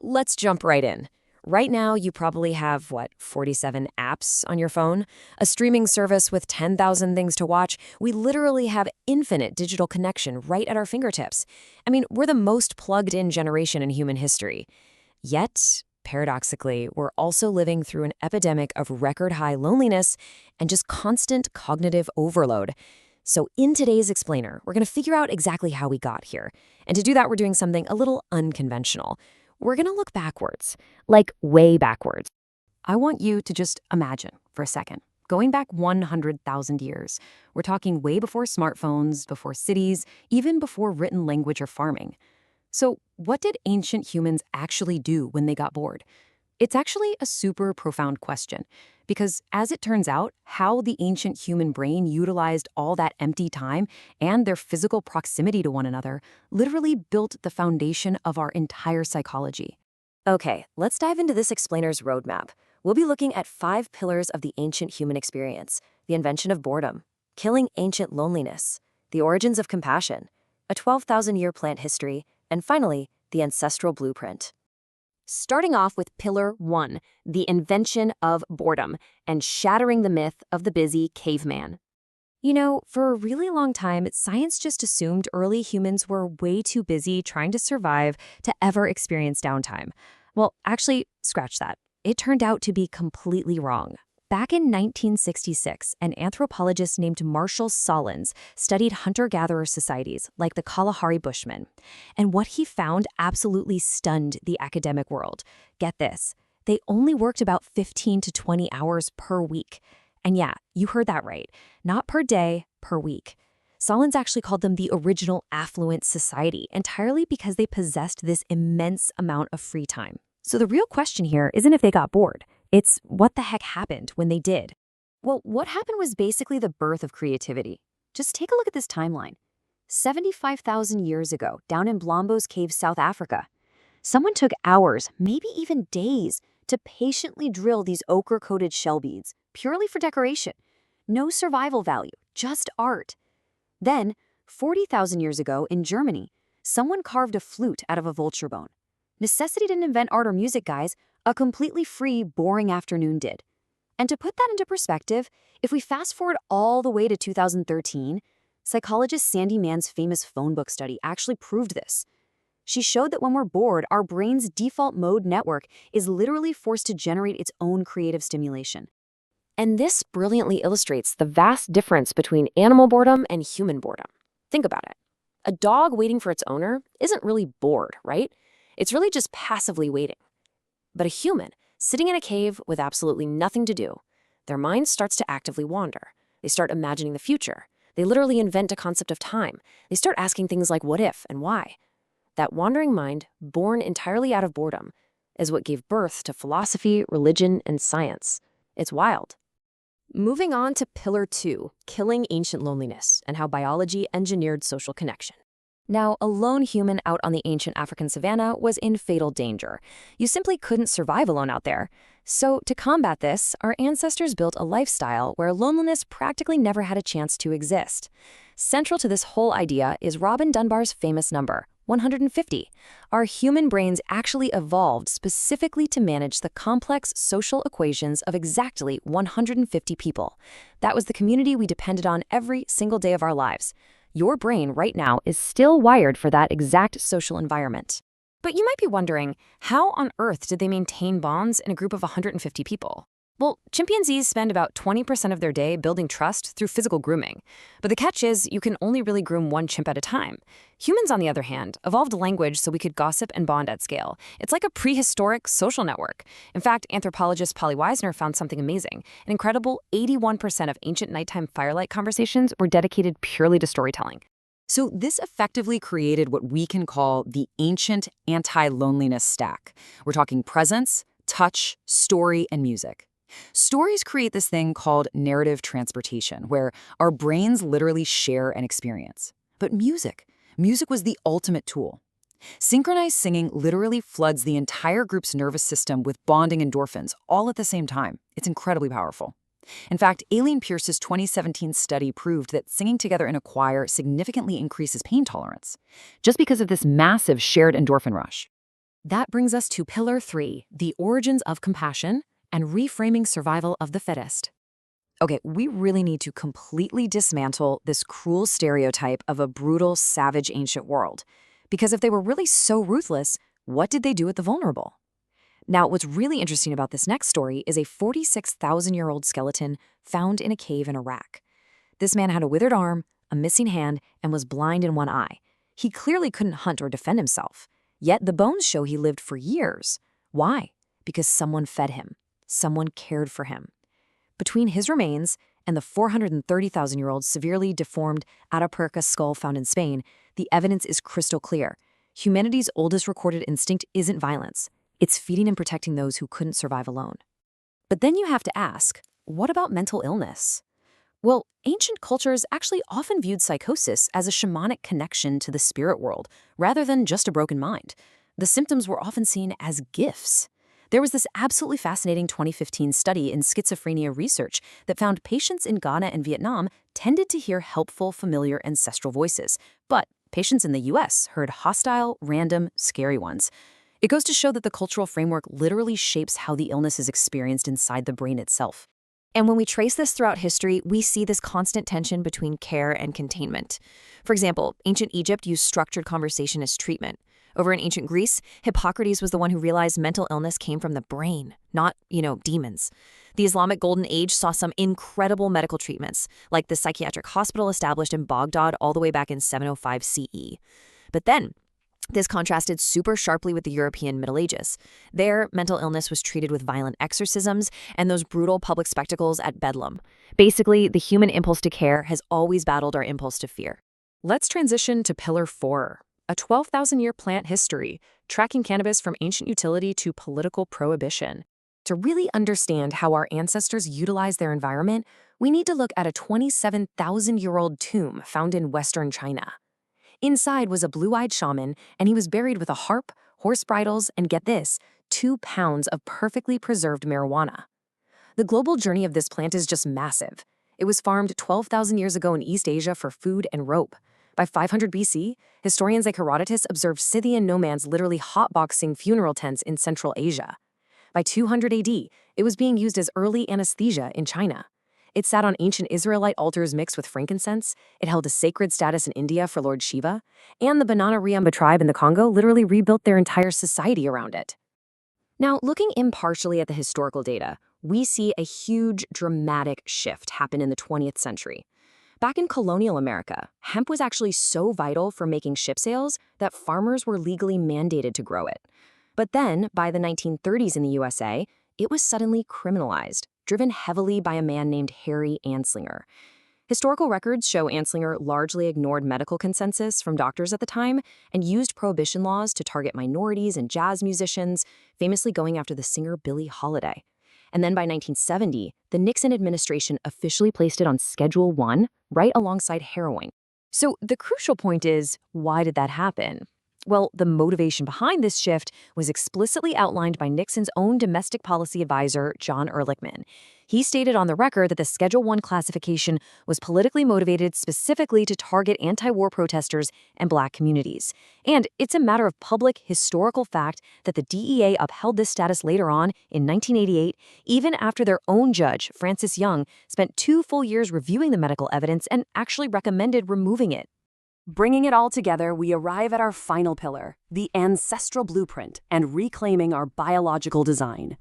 let's jump right in. Right now, you probably have, 47 apps on your phone? A streaming service with 10,000 things to watch? We literally have infinite digital connection right at our fingertips. I mean, we're the most plugged-in generation in human history. Yet, paradoxically, we're also living through an epidemic of record-high loneliness and just constant cognitive overload. So in today's Explainer, we're going to figure out exactly how we got here. And to do that, we're doing something a little unconventional. We're going to look backwards, like way backwards. I want you to just imagine for a second, going back 100,000 years. We're talking way before smartphones, before cities, even before written language or farming. So what did ancient humans actually do when they got bored? It's actually a super profound question, because as it turns out, how the ancient human brain utilized all that empty time and their physical proximity to one another literally built the foundation of our entire psychology. Okay, let's dive into this explainer's roadmap. We'll be looking at 5 pillars of the ancient human experience: the invention of boredom, killing ancient loneliness, the origins of compassion, a 12,000-year plant history, and finally, the ancestral blueprint. Starting off with Pillar 1, the invention of boredom, and shattering the myth of the busy caveman. You know, for a really long time, science just assumed early humans were way too busy trying to survive to ever experience downtime. Well, actually, scratch that. It turned out to be completely wrong. Back in 1966, an anthropologist named Marshall Solins studied hunter-gatherer societies like the Kalahari Bushmen. And what he found absolutely stunned the academic world. Get this, they only worked about 15 to 20 hours per week. And yeah, you heard that right, not per day, per week. Solins actually called them the original affluent society, entirely because they possessed this immense amount of free time. So the real question here isn't if they got bored. It's what the heck happened when they did. Well, what happened was basically the birth of creativity. Just take a look at this timeline. 75,000 years ago, down in Blombos Cave, South Africa, someone took hours, maybe even days, to patiently drill these ochre-coated shell beads, purely for decoration. No survival value, just art. Then, 40,000 years ago in Germany, someone carved a flute out of a vulture bone. Necessity didn't invent art or music, guys. A completely free, boring afternoon did. And to put that into perspective, if we fast forward all the way to 2013, psychologist Sandy Mann's famous phone book study actually proved this. She showed that when we're bored, our brain's default mode network is literally forced to generate its own creative stimulation. And this brilliantly illustrates the vast difference between animal boredom and human boredom. Think about it. A dog waiting for its owner isn't really bored, right? It's really just passively waiting. But a human, sitting in a cave with absolutely nothing to do, their mind starts to actively wander. They start imagining the future. They literally invent a concept of time. They start asking things like what if and why. That wandering mind, born entirely out of boredom, is what gave birth to philosophy, religion, and science. It's wild. Moving on to Pillar 2, killing ancient loneliness, and how biology engineered social connection. Now, a lone human out on the ancient African savanna was in fatal danger. You simply couldn't survive alone out there. So, to combat this, our ancestors built a lifestyle where loneliness practically never had a chance to exist. Central to this whole idea is Robin Dunbar's famous number, 150. Our human brains actually evolved specifically to manage the complex social equations of exactly 150 people. That was the community we depended on every single day of our lives. Your brain right now is still wired for that exact social environment. But you might be wondering, how on earth did they maintain bonds in a group of 150 people? Well, chimpanzees spend about 20% of their day building trust through physical grooming. But the catch is, you can only really groom one chimp at a time. Humans, on the other hand, evolved language so we could gossip and bond at scale. It's like a prehistoric social network. In fact, anthropologist Polly Weisner found something amazing. An incredible 81% of ancient nighttime firelight conversations were dedicated purely to storytelling. So this effectively created what we can call the ancient anti-loneliness stack. We're talking presence, touch, story, and music. Stories create this thing called narrative transportation, where our brains literally share an experience. But music was the ultimate tool. Synchronized singing literally floods the entire group's nervous system with bonding endorphins all at the same time. It's incredibly powerful. In fact, Aileen Pierce's 2017 study proved that singing together in a choir significantly increases pain tolerance, just because of this massive shared endorphin rush. That brings us to Pillar 3, the origins of compassion and reframing survival of the fittest. Okay, we really need to completely dismantle this cruel stereotype of a brutal, savage ancient world. Because if they were really so ruthless, what did they do with the vulnerable? Now, what's really interesting about this next story is a 46,000-year-old skeleton found in a cave in Iraq. This man had a withered arm, a missing hand, and was blind in one eye. He clearly couldn't hunt or defend himself. Yet the bones show he lived for years. Why? Because someone fed him. Someone cared for him. Between his remains and the 430,000-year-old severely deformed Atapuerca skull found in Spain, the evidence is crystal clear. Humanity's oldest recorded instinct isn't violence. It's feeding and protecting those who couldn't survive alone. But then you have to ask, what about mental illness? Well, ancient cultures actually often viewed psychosis as a shamanic connection to the spirit world, rather than just a broken mind. The symptoms were often seen as gifts. There was this absolutely fascinating 2015 study in schizophrenia research that found patients in Ghana and Vietnam tended to hear helpful, familiar ancestral voices, but patients in the US heard hostile, random, scary ones. It goes to show that the cultural framework literally shapes how the illness is experienced inside the brain itself. And when we trace this throughout history, we see this constant tension between care and containment. For example, ancient Egypt used structured conversation as treatment. Over in ancient Greece, Hippocrates was the one who realized mental illness came from the brain, not, demons. The Islamic Golden Age saw some incredible medical treatments, like the psychiatric hospital established in Baghdad all the way back in 705 CE. But then, this contrasted super sharply with the European Middle Ages. There, mental illness was treated with violent exorcisms and those brutal public spectacles at Bedlam. Basically, the human impulse to care has always battled our impulse to fear. Let's transition to Pillar 4, a 12,000-year plant history, tracking cannabis from ancient utility to political prohibition. To really understand how our ancestors utilized their environment, we need to look at a 27,000-year-old tomb found in Western China. Inside was a blue-eyed shaman, and he was buried with a harp, horse bridles, and get this, 2 pounds of perfectly preserved marijuana. The global journey of this plant is just massive. It was farmed 12,000 years ago in East Asia for food and rope. By 500 BC, historians like Herodotus observed Scythian nomads literally hotboxing funeral tents in Central Asia. By 200 AD, it was being used as early anesthesia in China. It sat on ancient Israelite altars mixed with frankincense, it held a sacred status in India for Lord Shiva, and the Banana Riamba tribe in the Congo literally rebuilt their entire society around it. Now, looking impartially at the historical data, we see a huge, dramatic shift happen in the 20th century. Back in colonial America, hemp was actually so vital for making ship sails that farmers were legally mandated to grow it. But then, by the 1930s in the USA, it was suddenly criminalized, driven heavily by a man named Harry Anslinger. Historical records show Anslinger largely ignored medical consensus from doctors at the time and used prohibition laws to target minorities and jazz musicians, famously going after the singer Billie Holiday. And then by 1970, the Nixon administration officially placed it on Schedule 1, right alongside heroin. So the crucial point is, why did that happen? Well, the motivation behind this shift was explicitly outlined by Nixon's own domestic policy advisor, John Ehrlichman. He stated on the record that the Schedule 1 classification was politically motivated specifically to target anti-war protesters and Black communities. And it's a matter of public historical fact that the DEA upheld this status later on in 1988, even after their own judge, Francis Young, spent 2 full years reviewing the medical evidence and actually recommended removing it. Bringing it all together, we arrive at our final pillar, the ancestral blueprint and reclaiming our biological design.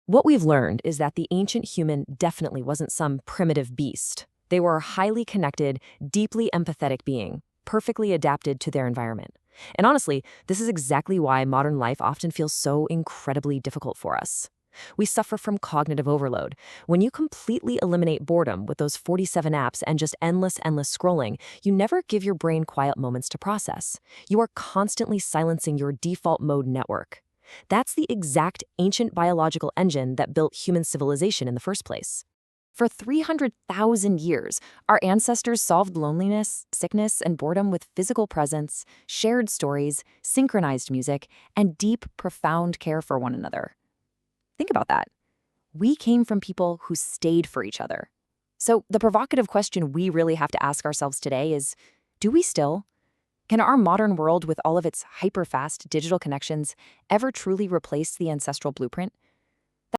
What we've learned is that the ancient human definitely wasn't some primitive beast. They were a highly connected, deeply empathetic being, perfectly adapted to their environment. And honestly, this is exactly why modern life often feels so incredibly difficult for us. We suffer from cognitive overload. When you completely eliminate boredom with those 47 apps and just endless scrolling, you never give your brain quiet moments to process. You are constantly silencing your default mode network. That's the exact ancient biological engine that built human civilization in the first place. For 300,000 years, our ancestors solved loneliness, sickness, and boredom with physical presence, shared stories, synchronized music, and deep, profound care for one another. Think about that. We came from people who stayed for each other. So the provocative question we really have to ask ourselves today is, do we still? Can our modern world, with all of its hyper-fast digital connections, ever truly replace the ancestral blueprint?